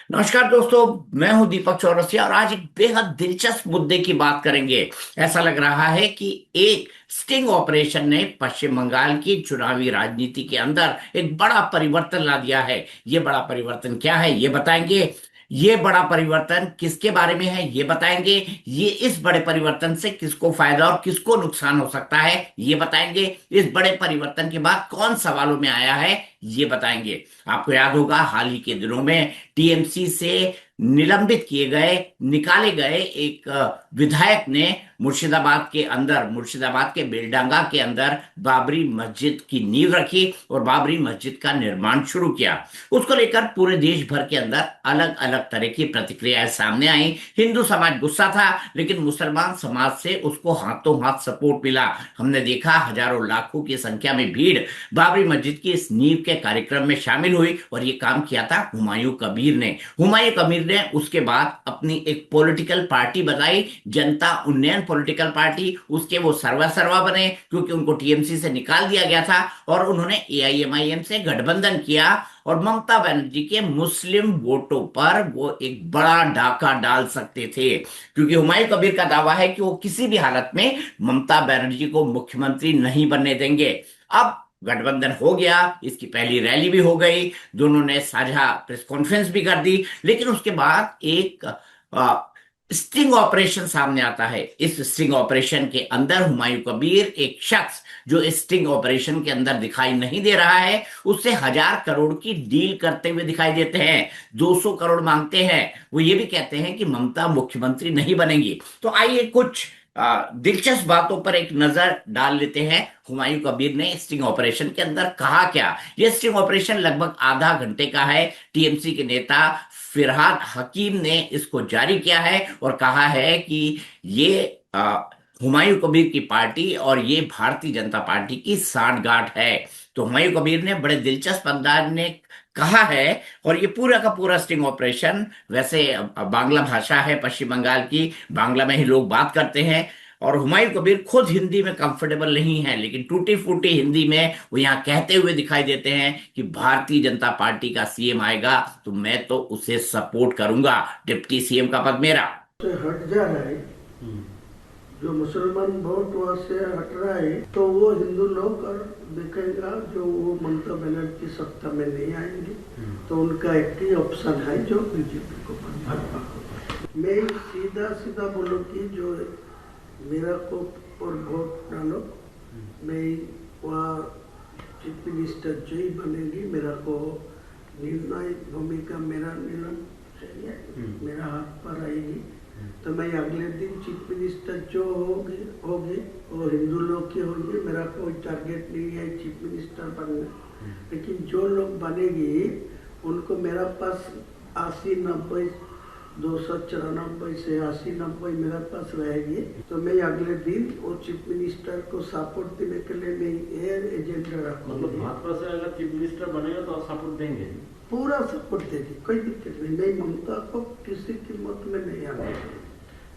नमस्कार दोस्तों। मैं हूं दीपक चौरसिया और आज एक बेहद दिलचस्प मुद्दे की बात करेंगे। ऐसा लग रहा है कि एक स्टिंग ऑपरेशन ने पश्चिम बंगाल की चुनावी राजनीति के अंदर एक बड़ा परिवर्तन ला दिया है। ये बड़ा परिवर्तन क्या है ये बताएंगे। ये बड़ा परिवर्तन किसके बारे में है ये बताएंगे। ये इस बड़े परिवर्तन से किसको फायदा और किसको नुकसान हो सकता है ये बताएंगे। इस बड़े परिवर्तन के बाद कौन सवालों में आया है ये बताएंगे। आपको याद होगा हाल ही के दिनों में टीएमसी से निलंबित किए गए निकाले गए एक विधायक ने मुर्शिदाबाद के बेलडांगा के अंदर बाबरी मस्जिद की नींव रखी और बाबरी मस्जिद का निर्माण शुरू किया। उसको लेकर पूरे देश भर के अंदर अलग अलग तरह की प्रतिक्रियाएं सामने आई। हिंदू समाज गुस्सा था, लेकिन मुसलमान समाज से उसको हाथों हाथ सपोर्ट मिला। हमने देखा हजारों लाखों की संख्या में भीड़ बाबरी मस्जिद की इस नींव के कार्यक्रम में शामिल हुई और ये काम किया था हुमायूं कबीर ने। हुमायूं कबीर ने उसके बाद अपनी एक पॉलिटिकल पार्टी बनाई, जनता उन्नयन पॉलिटिकल पार्टी। उसके वो सर्वा सर्वा बने क्योंकि उनको टीएमसी से निकाल दिया गया था और उन्होंने एआईएमआईएम से गठबंधन किया और ममता बनर्जी के मुस्लिम वोटों पर वो एक बड़ा डाका डाल सकते थे, क्योंकि हुमायूं कबीर का दावा है कि वो किसी भी हालत में ममता बनर्जी को मुख्यमंत्री नहीं बनने देंगे। अब गठबंधन हो गया, इसकी पहली रैली भी हो गई, दोनों ने साझा प्रेस कॉन्फ्रेंस भी कर दी, लेकिन उसके बाद एक स्टिंग ऑपरेशन सामने आता है। इस स्टिंग ऑपरेशन के अंदर हुमायूं कबीर एक शख्स जो इस स्टिंग ऑपरेशन के अंदर दिखाई नहीं दे रहा है, उससे 1,000 करोड़ की डील करते हुए दिखाई देते हैं। 200 करोड़ मांगते हैं। वो ये भी कहते हैं कि ममता मुख्यमंत्री नहीं बनेंगी। तो आइए कुछ दिलचस्प बातों पर एक नजर डाल लेते हैं। हुमायूं कबीर ने स्टिंग ऑपरेशन के अंदर कहा क्या। यह स्टिंग ऑपरेशन लगभग आधा घंटे का है। टीएमसी के नेता फिरहाद हकीम ने इसको जारी किया है और कहा है कि ये हुमायूं कबीर की पार्टी और ये भारतीय जनता पार्टी की सांठगांठ है। तो हुमायूं कबीर ने बड़े दिलचस्प अंदाज में कहा है। और ये पूरा का पूरा स्टिंग ऑपरेशन, वैसे बांग्ला भाषा है पश्चिम बंगाल की, बांग्ला में ही लोग बात करते हैं और हुमायूं कबीर खुद हिंदी में कंफर्टेबल नहीं है, लेकिन टूटी फूटी हिंदी में वो यहाँ कहते हुए दिखाई देते हैं कि भारतीय जनता पार्टी का सीएम आएगा तो मैं तो उसे सपोर्ट करूंगा, डिप्टी सीएम का पद मेरा। से हट जा रहा है, जो मुसलमान वोट वहाँ से हट रहा है तो वो हिंदू लोग और देखेगा जो वो ममता बनर्जी सत्ता में नहीं आएंगे तो उनका एक ही ऑप्शन है जो बीजेपी को भाजपा को। मैं सीधा सीधा बोलूँ कि जो मेरा को और वोट डालो, मैं वहाँ चीफ मिनिस्टर जो ही बनेगी मेरा को निर्णय भूमिका मेरा निर्णय चाहिए, मेरा हाथ पर आएगी तो मैं अगले दिन चीफ मिनिस्टर जो होगी वो हिंदू लोग की होंगे। मेरा कोई टारगेट नहीं है चीफ मिनिस्टर बनना, लेकिन जो लोग बनेगी उनको मेरा पास 80-90 294 से 80-90 मेरा पास रहेगी तो मैं अगले दिन वो चीफ मिनिस्टर को सपोर्ट देने के लिए मैं ये एजेंडा रखूंगा। मतलब भाजपा से अगर चीफ मिनिस्टर बनेगा तो आप सपोर्ट देंगे? पूरा सपोर्ट देगी, कोई दिक्कत नहीं। मैं ममता को किसी कीमत में नहीं आने देंगे।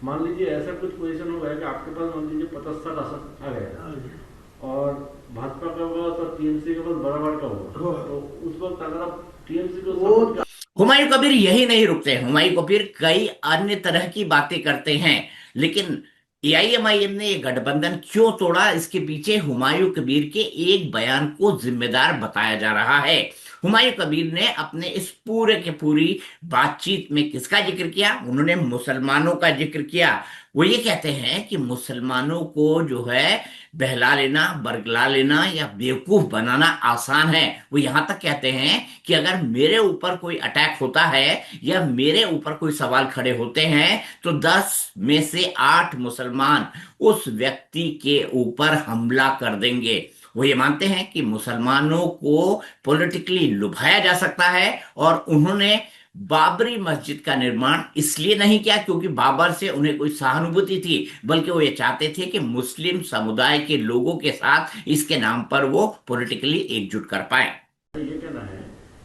मान लीजिए ऐसा कुछ पोजीशन हो गया कि आपके पास मान लीजिए 75 असर आ गया और भाजपा का पास और टीएमसी के पास बराबर का होगा, तो उस वक्त अगर आप टीएमसी को हुमायूं कबीर यही नहीं रुकते। हुमायूं कबीर कई अन्य तरह की बातें करते हैं, लेकिन एआईएमआईएम ने ये गठबंधन क्यों तोड़ा, इसके पीछे हुमायूं कबीर के एक बयान को जिम्मेदार बताया जा रहा है। हुमायूं कबीर ने अपने इस पूरे के पूरी बातचीत में किसका जिक्र किया? उन्होंने मुसलमानों का जिक्र किया। वो ये कहते हैं कि मुसलमानों को जो है बहला लेना, बरगला लेना या बेवकूफ बनाना आसान है। वो यहां तक कहते हैं कि अगर मेरे ऊपर कोई अटैक होता है या मेरे ऊपर कोई सवाल खड़े होते हैं तो 10 में से 8 मुसलमान उस व्यक्ति के ऊपर हमला कर देंगे। वो ये मानते हैं कि मुसलमानों को पॉलिटिकली लुभाया जा सकता है और उन्होंने बाबरी मस्जिद का निर्माण इसलिए नहीं किया क्योंकि बाबर से उन्हें कोई सहानुभूति थी, बल्कि वो ये चाहते थे कि मुस्लिम समुदाय के लोगों के साथ इसके नाम पर वो पॉलिटिकली एकजुट कर पाए। ये कहना है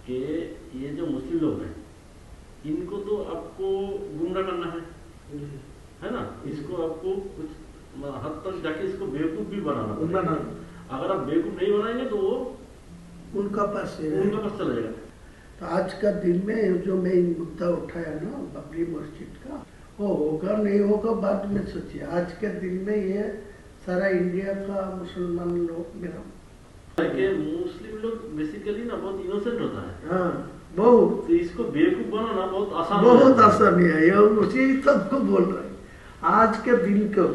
कि ये जो मुस्लिम लोग हैं इनको तो आपको गुमराह करना है ना, इसको आपको कुछ हद तक जाके इसको बेवकूफ भी बनाना पड़ेगा। अगर आप बेवकूफ नहीं बनाएंगे तो वो उनका पास चलेगा। आज का दिन में जो मैं मुद्दा उठाया ना बाबरी मस्जिद का, वो होगा नहीं होगा बाद में सोचिए। आज के दिन में ये सारा इंडिया का मुसलमान लोग मेरा कि मुस्लिम लोग बेसिकली ना बहुत इनोसेंट होता है। हाँ बहुत, तो इसको बेवकूफ बनाना बहुत आसान बहुत आसानी है। ये उसी सबको बोल रहे हैं। आज के दिन को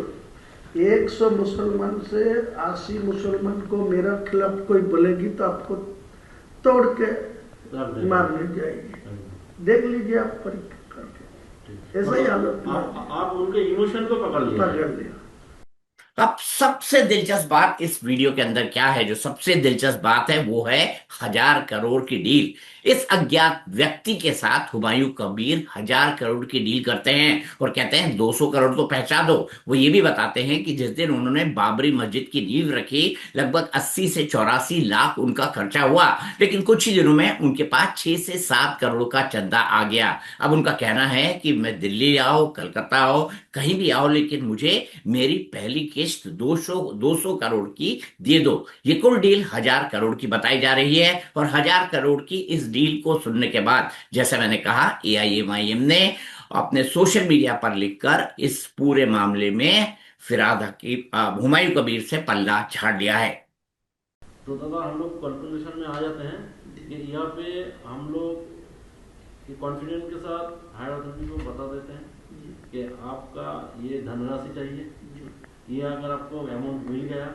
100 मुसलमान से 80 मुसलमान को मेरा खिलाफ कोई बोलेगी तो आपको तोड़ के मारने जाएगी। देख लीजिए आप परीक्षा करके, ऐसा ही हालत आप उनके इमोशन को पकड़ लिया। अब सबसे दिलचस्प बात इस वीडियो के अंदर क्या है, जो सबसे दिलचस्प बात है वो है 1,000 करोड़ की डील। इस अज्ञात व्यक्ति के साथ हुमायूं कबीर 1,000 करोड़ की डील करते हैं और कहते हैं 200 करोड़ तो पहुंचा दो। वो ये भी बताते हैं कि जिस दिन उन्होंने बाबरी मस्जिद की नींव रखी लगभग 80 से 84 लाख उनका खर्चा हुआ, लेकिन कुछ ही दिनों में उनके पास 6 से 7 करोड़ का चंदा आ गया। अब उनका कहना है कि मैं दिल्ली आओ, कलकत्ता आओ, कहीं भी आओ, लेकिन मुझे मेरी पहली किस्त 200 करोड़ की दे दो। ये कुल डील 1,000 करोड़ की बताई जा रही है। और 1,000 करोड़ की इस डील को सुनने के बाद, जैसा मैंने कहा, एआईएमआईएम ने अपने सोशल मीडिया पर लिखकर इस पूरे मामले में फिराद हकीम हुमायूं कबीर से पल्ला झाड़ लिया है। तो दादा हम लोग कंक्लूजन में आ जाते हैं कि यहाँ पे हम लोग कॉन्फिडेंस के साथ हायर अथॉरिटी को बता देते हैं कि आपका ये धनराशि चाहिए, ये अगर आपको अमाउंट मिल गया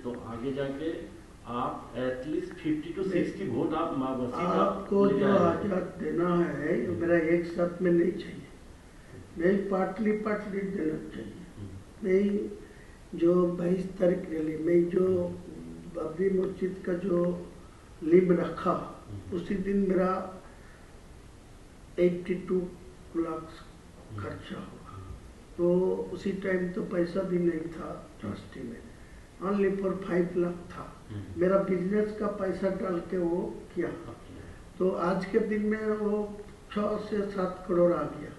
तो आगे जाके आप एटलीस्ट 50 to 60 वोट आपको जो आजाद देना है मेरा एक साथ में नहीं चाहिए, नहीं पार्टली देना चाहिए। नहीं जो 22 तारीख रैली में जो बाबरी मस्जिद का जो लिम रखा उसी दिन मेरा 82 लाख खर्चा हुआ। तो उसी टाइम तो पैसा भी नहीं था ट्रस्टी में, ओनली फॉर 5 लाख था। मेरा बिजनेस का पैसा डाल के वो किया। तो आज के दिन में वो 6 से 7 करोड़ आ गया।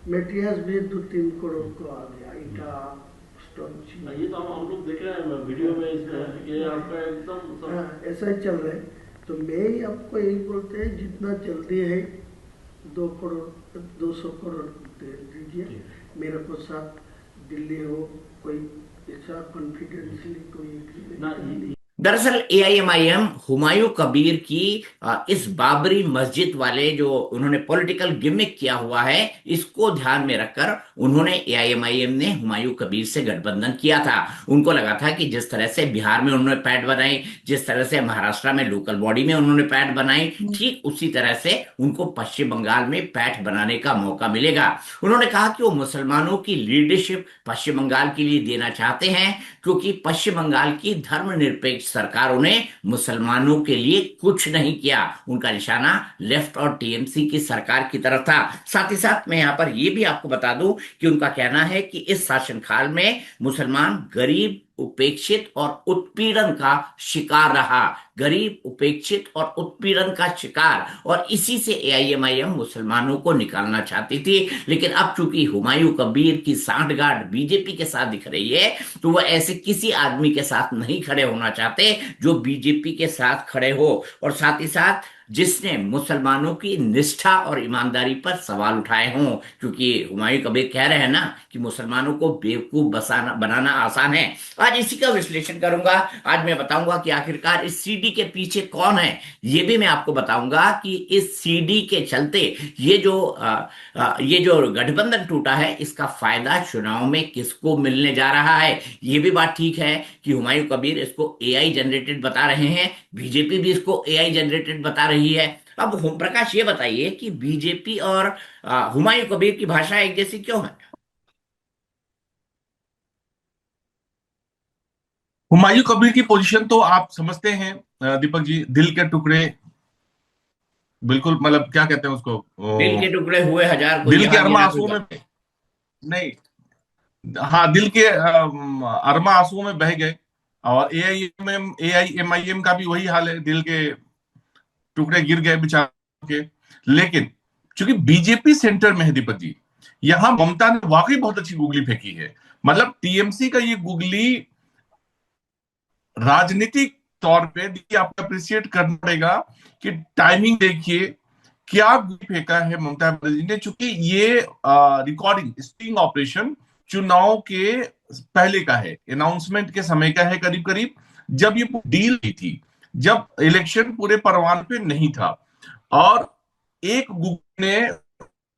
मेटेरियल्स भी 2-3 करोड़ को आ गया, ईटा स्टोन। ये तो हम लोग देख रहे हैं वीडियो में इसमें कि आपका एकदम ऐसा ही चल रहा है। तो मैं ही आपको यही बोलते हैं जितना जल्दी है 200 करोड़ दे दीजिए। मेरे को साथ दिल्ली हो कोई ऐसा कॉन्फिडेंशियली कोई। दरअसल एआईएमआईएम हुमायूं कबीर की इस बाबरी मस्जिद वाले जो उन्होंने पॉलिटिकल गिमिक किया हुआ है, इसको ध्यान में रखकर उन्होंने एआईएमआईएम ने हुमायूं कबीर से गठबंधन किया था। उनको लगा था कि जिस तरह से बिहार में उन्होंने पैठ बनाई, जिस तरह से महाराष्ट्र में लोकल बॉडी में उन्होंने पैठ बनाई, ठीक उसी तरह से उनको पश्चिम बंगाल में पैठ बनाने का मौका मिलेगा। उन्होंने कहा कि वो मुसलमानों की लीडरशिप पश्चिम बंगाल के लिए देना चाहते हैं, क्योंकि पश्चिम बंगाल की धर्मनिरपेक्ष सरकारों ने मुसलमानों के लिए कुछ नहीं किया। उनका निशाना लेफ्ट और टीएमसी की सरकार की तरफ था। साथ ही साथ मैं यहां पर यह भी आपको बता दूं कि उनका कहना है कि इस शासनकाल में मुसलमान गरीब, उपेक्षित और उत्पीड़न का शिकार रहा। गरीब, उपेक्षित और उत्पीड़न का शिकार, और इसी से एआईएमआईएम मुसलमानों को निकालना चाहती थी। लेकिन अब चूंकि हुमायूं कबीर की सांठगांठ बीजेपी के साथ दिख रही है, तो वह ऐसे किसी आदमी के साथ नहीं खड़े होना चाहते जो बीजेपी के साथ खड़े हो, और साथ ही साथ जिसने मुसलमानों की निष्ठा और ईमानदारी पर सवाल उठाए हों। क्योंकि हुमायूं कबीर कह रहे हैं ना कि मुसलमानों को बेवकूफ बनाना आसान है। आज इसी का विश्लेषण करूंगा। आज मैं बताऊंगा कि आखिरकार इस सीडी के पीछे कौन है। ये भी मैं आपको बताऊंगा कि इस सीडी के चलते ये जो गठबंधन टूटा है, इसका फायदा चुनाव में किसको मिलने जा रहा है। ये भी बात ठीक है कि हुमायूं कबीर इसको एआई जनरेटेड बता रहे हैं, बीजेपी भी इसको एआई जनरेटेड बता रही है। अब ओम प्रकाश ये बताइए कि बीजेपी और हुमायूं कबीर की भाषा एक जैसी क्यों है? हुमायूं कबीर की पोजीशन तो आप समझते हैं दीपक जी, दिल के टुकड़े, बिल्कुल मतलब क्या कहते हैं उसको, दिल के टुकड़े हुए 1,000 को दिल के जहां अरमा देना आंसुओं होगा। में, नहीं, हाँ, दिल के अरमा आंसुओं में बह गए। और एआईएमआईएम का भी वही हाल है, दिल के टुकड़े गिर गए बेचारों के। लेकिन चूंकि बीजेपी सेंटर में है दीपक जी, यहां ममता ने वाकई बहुत अच्छी गुगली फेंकी है। मतलब टीएमसी का ये गुगली राजनीतिक तौर पे देखिए, आपको अप्रिशिएट करना पड़ेगा कि टाइमिंग देखिए क्या फेंका है ममता बनर्जी ने, चूंकि ये रिकॉर्डिंग स्टिंग ऑपरेशन चुनाव के पहले का है, अनाउंसमेंट के समय का है, करीब करीब जब ये डील हुई थी, जब इलेक्शन पूरे परवान पे नहीं था। और एक गुट ने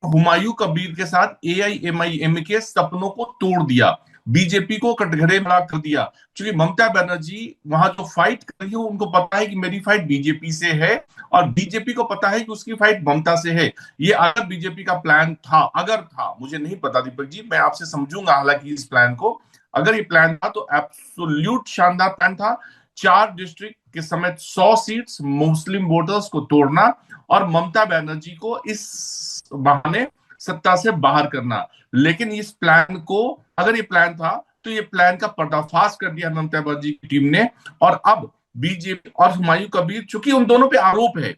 हुमायूं कबीर के साथ एआईएमआईएम के सपनों को तोड़ दिया, बीजेपी को कटघरे में खड़ा कर दिया। क्योंकि ममता बनर्जी वहां जो फाइट कर रही है, उनको पता है कि मेरी फाइट बीजेपी से है, और बीजेपी को पता है कि उसकी फाइट ममता से है। ये अगर बीजेपी का प्लान था, अगर था, मुझे नहीं पता दीपक जी, मैं आपसे समझूंगा हालांकि इस प्लान को, अगर ये प्लान था तो एब्सोल्यूट शानदार प्लान था। 4 डिस्ट्रिक्ट के समेत 100 सीट्स मुस्लिम वोटर्स को तोड़ना और ममता बनर्जी को इस बहाने सत्ता से बाहर करना। लेकिन इस प्लान को, अगर ये प्लान था तो ये प्लान का पर्दाफाश कर दिया ममता बनर्जी की टीम ने। और अब बीजेपी और हुमायूं कबीर, चूंकि उन दोनों पे आरोप है,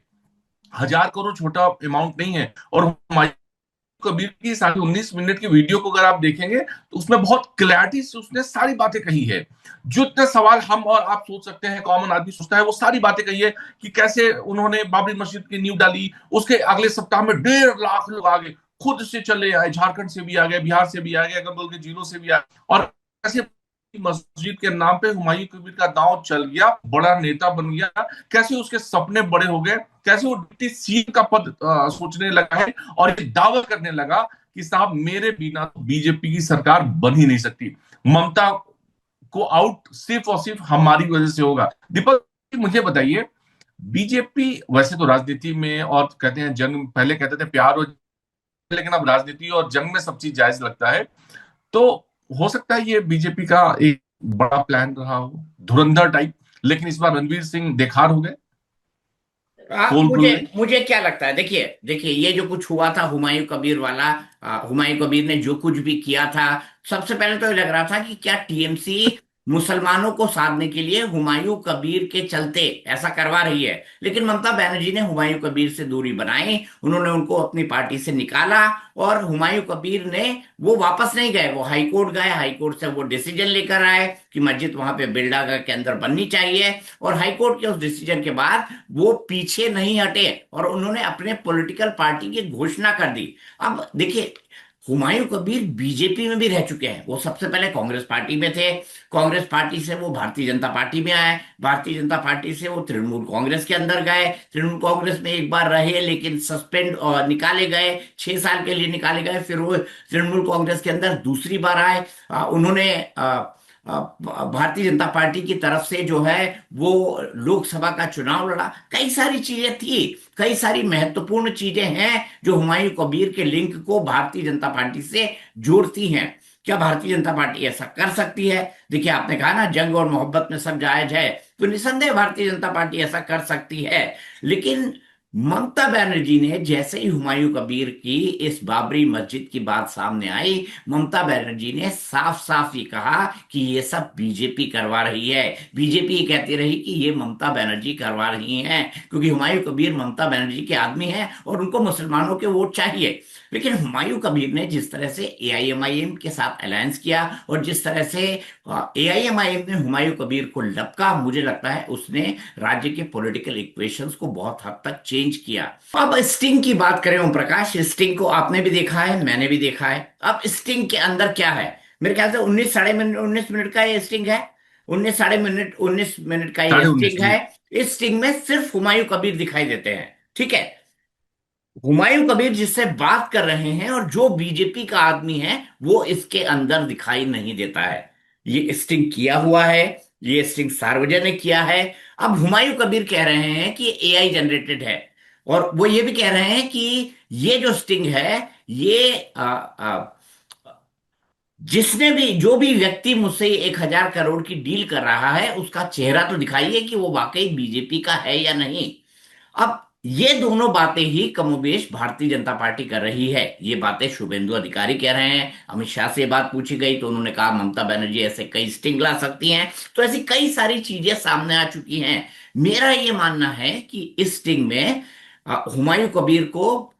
1,000 करोड़ छोटा अमाउंट नहीं है, और हुमायूं कबीर की 19.5 मिनट की वीडियो को अगर आप देखेंगे तो उसमें बहुत क्लैरिटी से उसने सारी बातें कही है। जो इतने सवाल हम और आप सोच सकते हैं, कॉमन आदमी सोचता है, वो सारी बातें कही है कि कैसे उन्होंने बाबरी मस्जिद की नींव डाली, उसके अगले सप्ताह में 1.5 लाख लोग आ गए, खुद से चले आए, झारखंड से भी आ गए, बिहार से भी आ गए, अगर बोल के जिलों से भी आए, और कैसे मस्जिद के नाम पे हुमायूं कबीर का दांव चल गया, बड़ा नेता बन गया, कैसे उसके सपने बड़े हो गए, कैसे वो डिप्टी सीएम का पद सोचने लगा है, और ये दावा करने लगा कि साहब मेरे बिना तो बीजेपी की सरकार बन ही नहीं सकती, ममता को आउट सिर्फ और सिर्फ हमारी वजह से होगा। दीपक जी, मुझे बताइए, बीजेपी वैसे तो राजनीति में, और कहते हैं जंग, पहले कहते थे प्यार और, लेकिन अब राजनीति और जंग में सब चीज जायज लगता है। तो हो सकता है ये बीजेपी का एक बड़ा प्लान रहा हो, धुरंधर टाइप, लेकिन इस बार रणवीर सिंह देखार हो गए, पोल खुल मुझे गई। मुझे क्या लगता है, देखिए देखिए, ये जो कुछ हुआ था हुमायूं कबीर वाला, हुमायूं कबीर ने जो कुछ भी किया था, सबसे पहले तो ये लग रहा था कि क्या टीएमसी मुसलमानों को साधने के लिए हुमायूं कबीर के चलते ऐसा करवा रही है। लेकिन ममता बनर्जी ने हुमायूं कबीर से दूरी बनाई, उन्होंने उनको अपनी पार्टी से निकाला, और हुमायूं कबीर ने, वो वापस नहीं गए, वो हाई कोर्ट गए, हाई कोर्ट से वो डिसीजन लेकर आए कि मस्जिद वहां पे बिल्डा के अंदर बननी चाहिए। और हाई कोर्ट के उस डिसीजन के बाद वो पीछे नहीं हटे और उन्होंने अपने पॉलिटिकल पार्टी की घोषणा कर दी। अब देखिए, हुमायूं कबीर बीजेपी में भी रह चुके हैं, वो सबसे पहले कांग्रेस पार्टी में थे, कांग्रेस पार्टी से वो भारतीय जनता पार्टी में आए, भारतीय जनता पार्टी से वो तृणमूल कांग्रेस के अंदर गए, तृणमूल कांग्रेस में एक बार रहे लेकिन सस्पेंड और निकाले गए, 6 साल के लिए निकाले गए, फिर वो तृणमूल कांग्रेस के अंदर दूसरी बार आए। उन्होंने भारतीय जनता पार्टी की तरफ से जो है वो लोकसभा का चुनाव लड़ा। कई सारी चीजें थी, कई सारी महत्वपूर्ण चीजें हैं जो हुमायूं कबीर के लिंक को भारतीय जनता पार्टी से जोड़ती हैं। क्या भारतीय जनता पार्टी ऐसा कर सकती है? देखिए, आपने कहा ना जंग और मोहब्बत में सब जायज है, तो निसंदेह भारतीय जनता पार्टी ऐसा कर सकती है। लेकिन ममता बनर्जी ने जैसे ही हुमायूं कबीर की इस बाबरी मस्जिद की बात सामने आई, ममता बनर्जी ने साफ साफ ये कहा कि ये सब बीजेपी करवा रही है। बीजेपी ये कहती रही कि ये ममता बनर्जी करवा रही हैं, क्योंकि हुमायूं कबीर ममता बनर्जी के आदमी हैं और उनको मुसलमानों के वोट चाहिए। लेकिन हुमायूं कबीर ने जिस तरह से एआईएमआईएम के साथ अलायंस किया और जिस तरह से एआईएमआईएम ने हुमायूं कबीर को लपका, मुझे लगता है उसने राज्य के पॉलिटिकल इक्वेशंस को बहुत हद तक चेंज किया। अब स्टिंग की बात करें ओम प्रकाश, स्टिंग को आपने भी देखा है, मैंने भी देखा है। अब स्टिंग के अंदर क्या है, मेरे ख्याल से 19 मिनट का ये स्टिंग है, 19 मिनट का ये 19.5 स्टिंग जी। है। इस स्टिंग में सिर्फ हुमायूं कबीर दिखाई देते हैं, ठीक है। हुमायूं कबीर जिससे बात कर रहे हैं और जो बीजेपी का आदमी है वो इसके अंदर दिखाई नहीं देता है। ये स्टिंग किया हुआ है, ये स्टिंग सार्वजनिक किया है। अब हुमायूं कबीर कह रहे हैं कि एआई जनरेटेड है, और वो ये भी कह रहे हैं कि ये जो स्टिंग है, ये जिसने भी, जो भी व्यक्ति मुझसे 1,000 करोड़ की डील कर रहा है उसका चेहरा तो दिखाइए कि वो वाकई बीजेपी का है या नहीं। अब ये दोनों बातें ही कमोबेश भारतीय जनता पार्टी कर रही है। ये बातें शुभेंदु अधिकारी कह रहे हैं, अमित शाह से बात पूछी गई तो उन्होंने कहा ममता बनर्जी ऐसे कई स्टिंग ला सकती हैं। तो ऐसी कई सारी चीजें सामने आ चुकी हैं। मेरा ये मानना है कि इस स्टिंग में हुमायूं कबीर को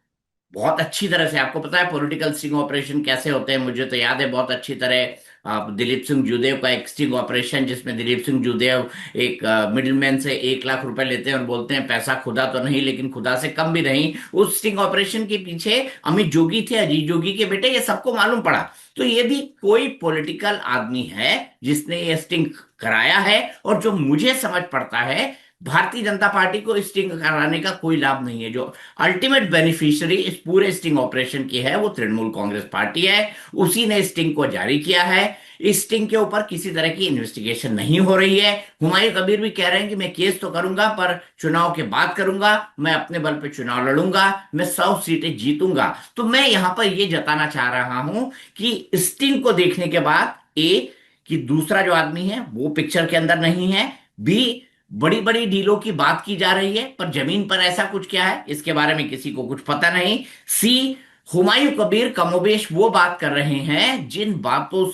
बहुत अच्छी तरह से, आपको पता है पॉलिटिकल स्टिंग ऑपरेशन कैसे होते हैं, मुझे तो याद है बहुत अच्छी तरह। दिलीप सिंह जूदेव का एक स्टिंग ऑपरेशन, जिसमें दिलीप सिंह जूदेव एक मिडिलमैन से 1 लाख रुपए लेते हैं और बोलते हैं पैसा खुदा तो नहीं लेकिन खुदा से कम भी नहीं। उस स्टिंग ऑपरेशन के पीछे अमित जोगी थे, अजीत जोगी के बेटे, ये सबको मालूम पड़ा। तो ये भी कोई पॉलिटिकल आदमी है जिसने ये स्टिंग कराया है। और जो मुझे समझ पड़ता है, भारतीय जनता पार्टी को स्टिंग कराने का कोई लाभ नहीं है। जो अल्टीमेट बेनिफिशियरी इस पूरे स्टिंग ऑपरेशन की है वो तृणमूल कांग्रेस पार्टी है। उसी ने स्टिंग को जारी किया है। इस स्टिंग के ऊपर किसी तरह की इन्वेस्टिगेशन नहीं हो रही है। हुमायूं कबीर भी कह रहे हैं कि मैं केस तो करूंगा पर चुनाव के बाद करूंगा, मैं अपने बल पे चुनाव लड़ूंगा, मैं 100 सीटें जीतूंगा। तो मैं यहां पर ये जताना चाह रहा हूं कि स्टिंग को देखने के बाद, ए, कि दूसरा जो आदमी है वो पिक्चर के अंदर नहीं है, बी, बड़ी बड़ी डीलों की बात की जा रही है पर जमीन पर ऐसा कुछ क्या है इसके बारे में किसी को कुछ पता नहीं, सी, हुमायूं कबीर कमोबेश वो बात कर रहे हैं जिन बातों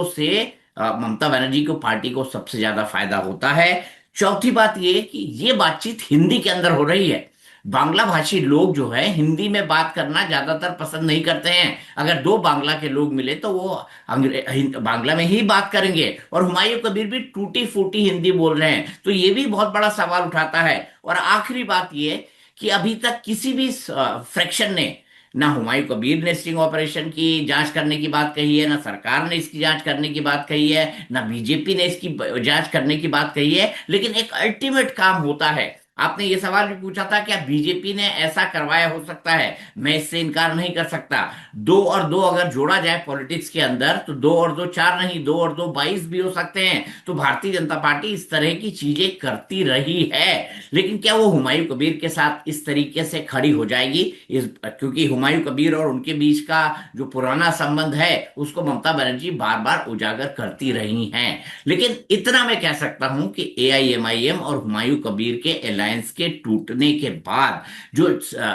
से ममता बनर्जी को, पार्टी को सबसे ज्यादा फायदा होता है। चौथी बात ये कि ये बातचीत हिंदी के अंदर हो रही है। बांग्ला भाषी लोग जो है हिंदी में बात करना ज्यादातर पसंद नहीं करते हैं। अगर दो बांग्ला के लोग मिले तो वो बांग्ला में ही बात करेंगे। और हुमायूं कबीर भी टूटी फूटी हिंदी बोल रहे हैं, तो ये भी बहुत बड़ा सवाल उठाता है। और आखिरी बात ये कि अभी तक किसी भी फ्रैक्शन ने, ना हुमायूं कबीर ने स्टिंग ऑपरेशन की जांच करने की बात कही है, ना सरकार ने इसकी जांच करने की बात कही है, ना बीजेपी ने इसकी जांच करने की बात कही है। लेकिन एक अल्टीमेट काम होता है। आपने ये सवाल भी पूछा था क्या बीजेपी ने ऐसा करवाया हो सकता है, मैं इससे इनकार नहीं कर सकता। 2 और 2 अगर जोड़ा जाए पॉलिटिक्स के अंदर तो 2 और 2 4 नहीं, 2 और 2 22 भी हो सकते हैं। तो भारतीय जनता पार्टी इस तरह की चीजें करती रही है। लेकिन क्या वो हुमायूं कबीर के साथ इस तरीके से खड़ी हो जाएगी? क्योंकि हुमायूं कबीर और उनके बीच का जो पुराना संबंध है उसको ममता बनर्जी बार बार उजागर करती रही हैं। लेकिन इतना मैं कह सकता हूं कि एआईएमआईएम और हुमायूं कबीर के अलायंस के टूटने के बाद जो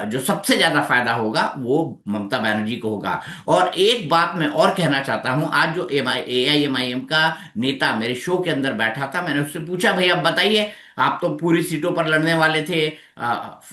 जो सबसे ज्यादा फायदा होगा वो ममता बनर्जी को होगा। और एक बात मैं और कहना चाहता हूं, आज जो एआईएमआईएम का नेता मेरे शो के अंदर बैठा था, मैंने उससे पूछा भाई आप बताइए, आप तो पूरी सीटों पर लड़ने वाले थे,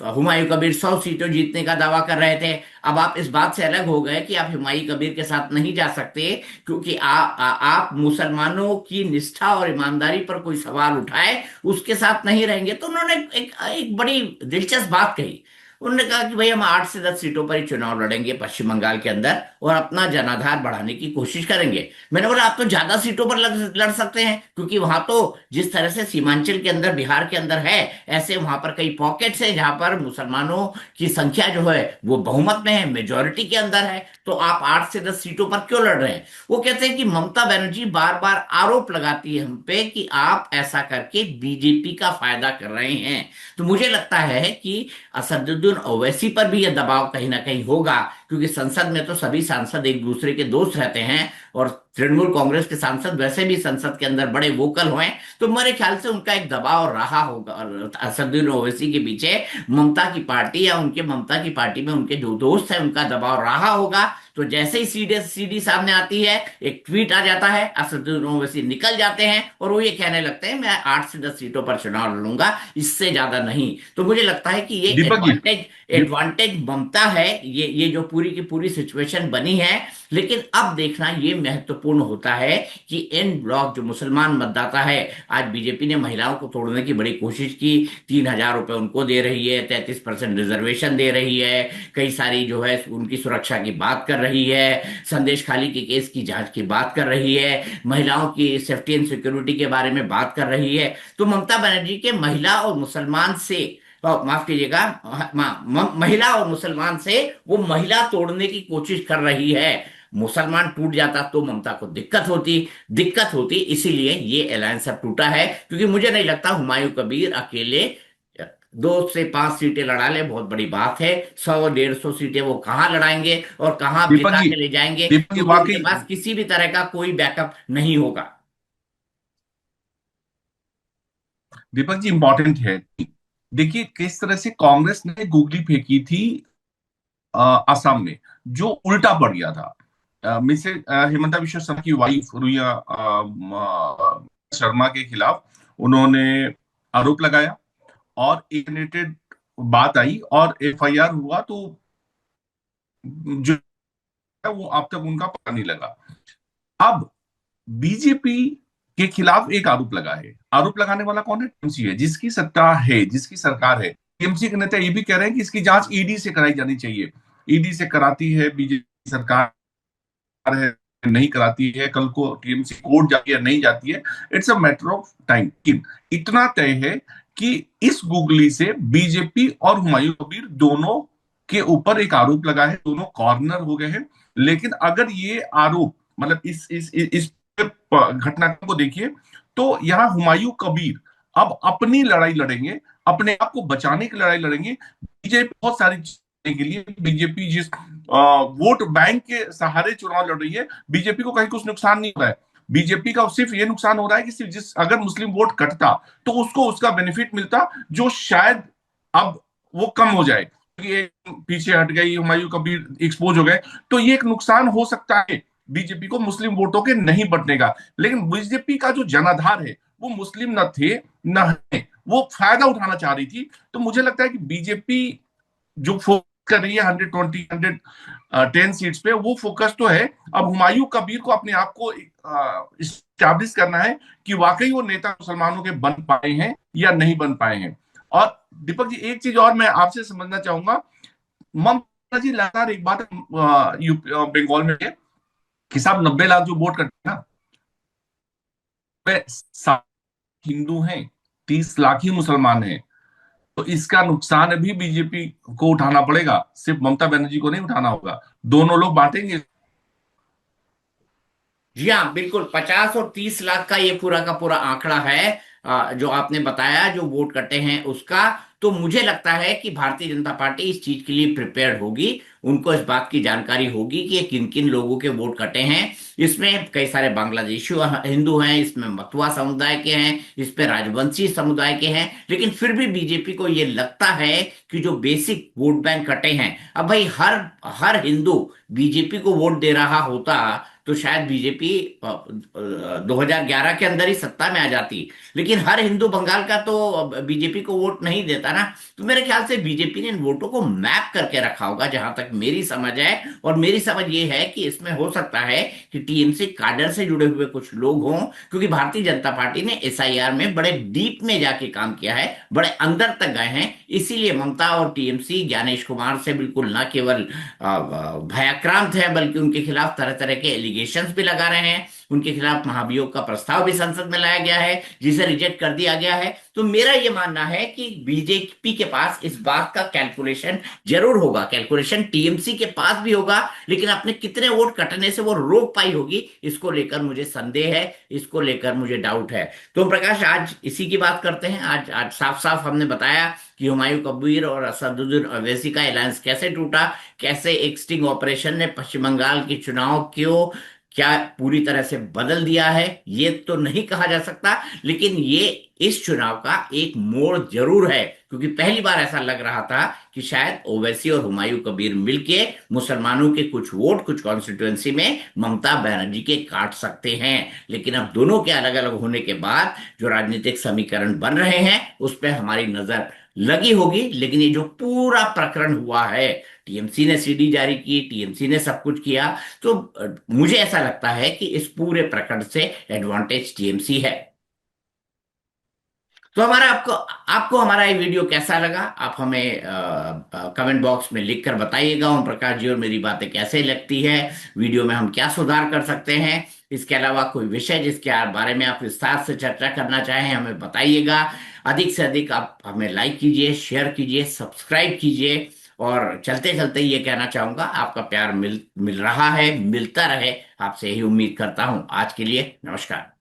हुमायूं कबीर 100 सीटों जीतने का दावा कर रहे थे, अब आप इस बात से अलग हो गए कि आप हुमायूं कबीर के साथ नहीं जा सकते क्योंकि आप मुसलमानों की निष्ठा और ईमानदारी पर कोई सवाल उठाए उसके साथ नहीं रहेंगे। तो उन्होंने एक बड़ी दिलचस्प बात कही। उन्होंने कहा कि भाई हम 8 से 10 सीटों पर ही चुनाव लड़ेंगे पश्चिम बंगाल के अंदर और अपना जनाधार बढ़ाने की कोशिश करेंगे। मैंने बोला आप तो ज्यादा सीटों पर लड़ सकते हैं क्योंकि वहां तो जिस तरह से सीमांचल के अंदर, बिहार के अंदर है, ऐसे वहां पर कई पॉकेट्स हैं जहां पर मुसलमानों की संख्या जो है वो बहुमत में है, मेजोरिटी के अंदर है। तो आप 8 से 10 सीटों पर क्यों लड़ रहे हैं? वो कहते हैं कि ममता बनर्जी बार बार आरोप लगाती है हम पे कि आप ऐसा करके बीजेपी का फायदा कर रहे हैं। तो मुझे लगता है कि असदुद्दीन ओवैसी पर भी यह दबाव कहीं ना कहीं होगा क्योंकि संसद में तो सभी सांसद एक दूसरे के दोस्त रहते हैं और तृणमूल कांग्रेस के सांसद वैसे भी संसद के अंदर बड़े वोकल हुए। तो मेरे ख्याल से उनका एक दबाव रहा होगा और असदुद्दीन ओवैसी के पीछे ममता की पार्टी या उनके ममता की पार्टी में उनके जो दोस्त हैं उनका दबाव रहा होगा। तो जैसे ही सीडी सीडी सामने आती है, एक ट्वीट आ जाता है, असदुद्दीन ओवैसी निकल जाते हैं और वो ये कहने लगते हैं मैं 8 से 10 सीटों पर चुनाव लड़ूंगा, इससे ज्यादा नहीं। तो मुझे लगता है कि ये दीपक जी। एडवांटेज ममता है, ये जो पूरी की पूरी सिचुएशन बनी है। लेकिन अब देखना ये महत्वपूर्ण होता है कि एन ब्लॉक जो मुसलमान मतदाता है, आज बीजेपी ने महिलाओं को तोड़ने की बड़ी कोशिश की, 3,000 रुपए उनको दे रही है, 33% रिजर्वेशन दे रही है, कई सारी जो है उनकी सुरक्षा की बात कर रही है, संदेश खाली के केस की जांच की बात कर रही है, महिलाओं की सेफ्टी एंड सिक्योरिटी के बारे में बात कर रही है। तो ममता बनर्जी के महिला और मुसलमान से, माफ कीजिएगा, महिला और मुसलमान से वो महिला तोड़ने की कोशिश कर रही है। मुसलमान टूट जाता तो ममता को दिक्कत होती, इसीलिए ये अलायंस अब टूटा है। क्योंकि मुझे नहीं लगता हुमायूं कबीर अकेले 2 से 5 सीटें लड़ा ले बहुत बड़ी बात है। 100 150 सीटें वो कहाँ लड़ाएंगे और कहाँ आप दीपक जिता जी। के ले जाएंगे, दीपक जी क्योंकि उनके वाकई। पास किसी भी तरह का कोई बैकअप नहीं होगा। दीपक जी इंपॉर्टेंट है। देखिए किस तरह से कांग्रेस ने गुगली फेंकी थी असम में, जो उल्टा पड़ गया था। मिसेज हिमंता विश्व शर्मा की वाइफ रुइया शर्मा के खिलाफ उन्होंने आरोप लगाया और एक कैंडिडेट बात आई और एफआईआर हुआ, तो जो है वो अब तक उनका पता नहीं लगा। अब बीजेपी के खिलाफ एक आरोप लगा है। आरोप लगाने वाला कौन है? टीएमसी है, जिसकी सत्ता है, जिसकी सरकार है। टीएमसी के नेता ये भी कह रहे हैं कि इसकी जांच ईडी से कराई जानी चाहिए। ईडी से कराती है बीजेपी सरकार है, नहीं कराती है, कल को टीएमसी कोर्ट जाती है, नहीं जाती है, it's a matter of time. लेकिन इतना तय है कि इस गुगली से बीजेपी और हुमायूं कबीर दोनों के ऊपर एक आरोप लगा है, दोनों कॉर्नर हो गए हैं। लेकिन अगर ये आरोप, मतलब इस घटनाक्रम को देखिए, तो यहाँ हुमायूं कबीर अब अपनी लड़ाई लड़ेंगे, अपने आप को बचाने की लड़ाई लड़ेंगे। बीजेपी बहुत सारी चीजें के लिए, बीजेपी जिस वोट बैंक के सहारे चुनाव लड़ रही है, बीजेपी को कहीं कुछ नुकसान नहीं हो रहा है। बीजेपी का सिर्फ ये नुकसान हो रहा है कि सिर्फ जिस अगर मुस्लिम वोट कटता तो उसको उसका बेनिफिट मिलता, जो शायद अब वो कम हो जाए, क्योंकि ये पीछे हट गई, हुमायूं कबीर एक्सपोज हो गए, तो ये एक नुकसान हो सकता है बीजेपी को मुस्लिम वोटों के नहीं बटने का। लेकिन बीजेपी का जो जनाधार है वो मुस्लिम न थे न है, वो फायदा उठाना चाह रही थी। तो मुझे लगता है कि बीजेपी जो फोकस कर रही है 120 110 सीट्स पे, वो फोकस तो है। अब हुमायूं कबीर को अपने आप को स्टैब्लिश करना है कि वाकई वो नेता मुसलमानों के बन पाए हैं या नहीं बन पाए हैं। और दीपक जी, एक चीज और मैं आपसे समझना चाहूंगा। ममता जी लगातार एक बात बंगाल में है कि साहब 90 लाख जो वोट करते हैं ना, वे 7 हिंदू हैं, 30 लाख ही मुसलमान हैं। तो इसका नुकसान भी बीजेपी को उठाना पड़ेगा, सिर्फ ममता बनर्जी को नहीं उठाना होगा, दोनों लोग बांटेंगे। जी हाँ, बिल्कुल 50 और 30 लाख का ये पूरा का पूरा आंकड़ा है, जो आपने बताया जो वोट कटे हैं उसका। तो मुझे लगता है कि भारतीय जनता पार्टी इस चीज के लिए प्रिपेयर्ड होगी। उनको इस बात की जानकारी होगी कि ये किन किन लोगों के वोट कटे हैं। इसमें कई सारे बांग्लादेशी हिंदू हैं, इसमें मथुआ समुदाय के हैं, इस पे राजवंशी समुदाय के हैं। लेकिन फिर भी बीजेपी को ये लगता है कि जो बेसिक वोट बैंक कटे हैं, अब भाई हर हर हिंदू बीजेपी को वोट दे रहा होता तो शायद बीजेपी 2011 के अंदर ही सत्ता में आ जाती। लेकिन हर हिंदू बंगाल का तो बीजेपी को वोट नहीं देता ना। तो मेरे ख्याल से बीजेपी ने इन वोटों को मैप करके रखा होगा, जहां तक मेरी समझ है। और मेरी समझ ये है कि इसमें हो सकता है कि टीएमसी काडर से जुड़े हुए कुछ लोग हों, क्योंकि भारतीय जनता पार्टी ने एसआईआर में बड़े डीप में जाके काम किया है, बड़े अंदर तक गए हैं। इसीलिए ममता और टीएमसी ज्ञानेश कुमार से बिल्कुल न केवल भयाक्रांत है, बल्कि उनके खिलाफ तरह तरह के एलिगेशंस भी लगा रहे हैं। उनके खिलाफ महाभियोग का प्रस्ताव भी संसद में लाया गया है, जिसे रिजेक्ट कर दिया गया है। तो मेरा यह मानना है कि बीजेपी के पास इस बात का कैलकुलेशन जरूर होगा, कैलकुलेशन टीएमसी के पास भी होगा, लेकिन अपने कितने वोट कटने से वो रोक पाई होगी, इसको लेकर मुझे संदेह है, इसको लेकर मुझे डाउट है। तो प्रकाश, आज इसी की बात करते हैं। आज आज साफ साफ हमने बताया कि हुमायूं कबीर और असदुद्दीन ओवैसी का अलायंस कैसे टूटा, कैसे एक स्टिंग ऑपरेशन ने पश्चिम बंगाल के चुनाव को क्या पूरी तरह से बदल दिया है, ये तो नहीं कहा जा सकता। लेकिन ये इस चुनाव का एक मोड़ जरूर है, क्योंकि पहली बार ऐसा लग रहा था कि शायद ओवैसी और हुमायूं कबीर मिलके मुसलमानों के कुछ वोट कुछ कॉन्स्टिट्यूएंसी में ममता बनर्जी के काट सकते हैं। लेकिन अब दोनों के अलग अलग होने के बाद जो राजनीतिक समीकरण बन रहे हैं उस पर हमारी नजर लगी होगी। लेकिन ये जो पूरा प्रकरण हुआ है, टीएमसी ने सीडी जारी की, टीएमसी ने सब कुछ किया, तो मुझे ऐसा लगता है कि इस पूरे प्रकरण से एडवांटेज टीएमसी है। तो हमारा आपको आपको हमारा ये वीडियो कैसा लगा, आप हमें कमेंट बॉक्स में लिखकर बताइएगा। ओम प्रकाश जी और मेरी बातें कैसे लगती है, वीडियो में हम क्या सुधार कर सकते हैं। इसके अलावा कोई विषय जिसके बारे में आप विस्तार से चर्चा करना चाहें, हमें बताइएगा। अधिक से अधिक आप हमें लाइक कीजिए, शेयर कीजिए, सब्सक्राइब कीजिए। और चलते चलते ये कहना चाहूंगा, आपका प्यार मिल मिल रहा है, मिलता रहे, आपसे यही उम्मीद करता हूं। आज के लिए नमस्कार।